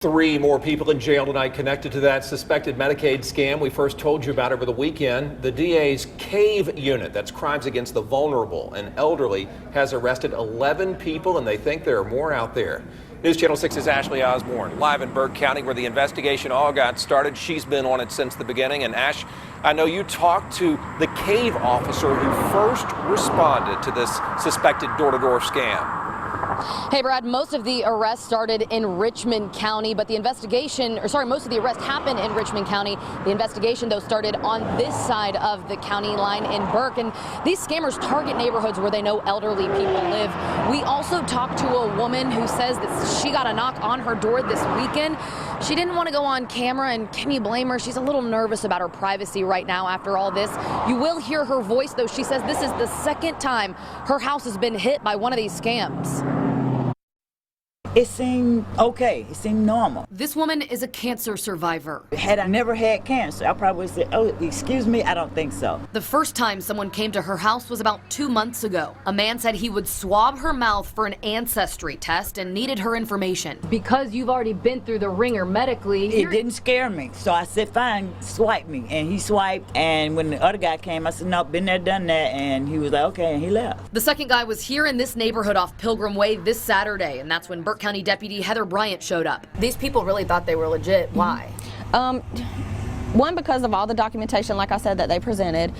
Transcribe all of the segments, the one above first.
Three more people in jail tonight connected to that suspected Medicaid scam we first told you about over the weekend. The DA's CAVE unit, that's crimes against the vulnerable and elderly, has arrested 11 people, and they think there are more out there. News Channel 6's Ashley Osborne, live in Burke County where the investigation all got started. She's been on it since the beginning. And Ash, I know you talked to the CAVE officer who first responded to this suspected door-to-door scam. Hey, Brad, most of the arrests started in Richmond County, but the investigation, most of the arrests happened in Richmond County. The investigation, though, started on this side of the county line in Burke, and these scammers target neighborhoods where they know elderly people live. We also talked to a woman who says that she got a knock on her door this weekend. She didn't want to go on camera, and can you blame her? She's a little nervous about her privacy right now after all this. You will hear her voice, though. She says this is the second time her house has been hit by one of these scams. It seemed okay. It seemed normal. This woman is a cancer survivor. Had I never had cancer, I probably would say, oh, excuse me, I don't think so. The first time someone came to her house was about 2 months ago. A man said he would swab her mouth for an ancestry test and needed her information. Because you've already been through the ringer medically. It didn't scare me. So I said, fine, swipe me. And he swiped. And when the other guy came, I said, no, been there, done that. And he was like, okay, and he left. The second guy was here in this neighborhood off Pilgrim Way this Saturday, and that's when Burke County Deputy Heather Bryant showed up. These people really thought they were legit. Why? One, because of all the documentation, like I said, that they presented.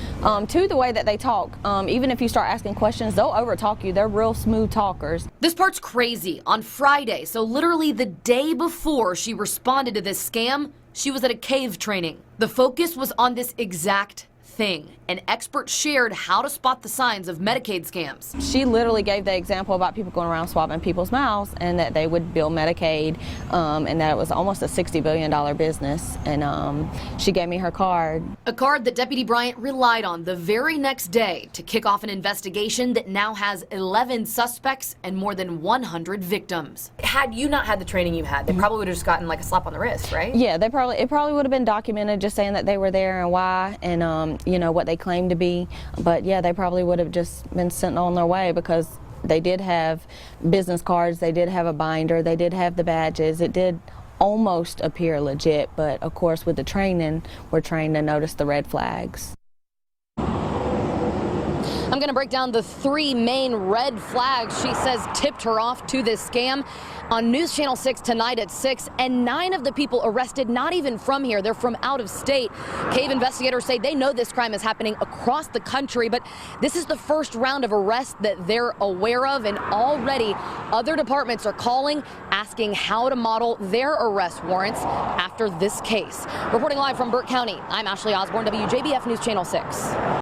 Two, the way that they talk. Even if you start asking questions, they'll overtalk you. They're real smooth talkers. This part's crazy. On Friday, so literally the day before she responded to this scam, she was at a CAVE training. The focus was on this exact thing. An expert shared how to spot the signs of Medicaid scams. She literally gave the example about people going around swabbing people's mouths and that they would bill Medicaid, and that it was almost a $60 billion business. And she gave me her card. A card that Deputy Bryant relied on the very next day to kick off an investigation that now has 11 suspects and more than 100 victims. Had you not had the training you had, they probably would have just gotten like a slap on the wrist, right? Yeah, it probably would have been documented, just saying that they were there and why, and you know, what they claimed to be. But yeah, they probably would have just been sent on their way, because they did have business cards, they did have a binder, they did have the badges. It did almost appear legit, but of course with the training, we're trained to notice the red flags. I'm going to break down the three main red flags she says tipped her off to this scam on News Channel 6 tonight at 6. And 9 of the people arrested, not even from here, they're from out of state. CAVE investigators say they know this crime is happening across the country, but this is the first round of arrests that they're aware of, and already other departments are calling, asking how to model their arrest warrants after this case. Reporting live from Burke County, I'm Ashley Osborne, WJBF News Channel 6.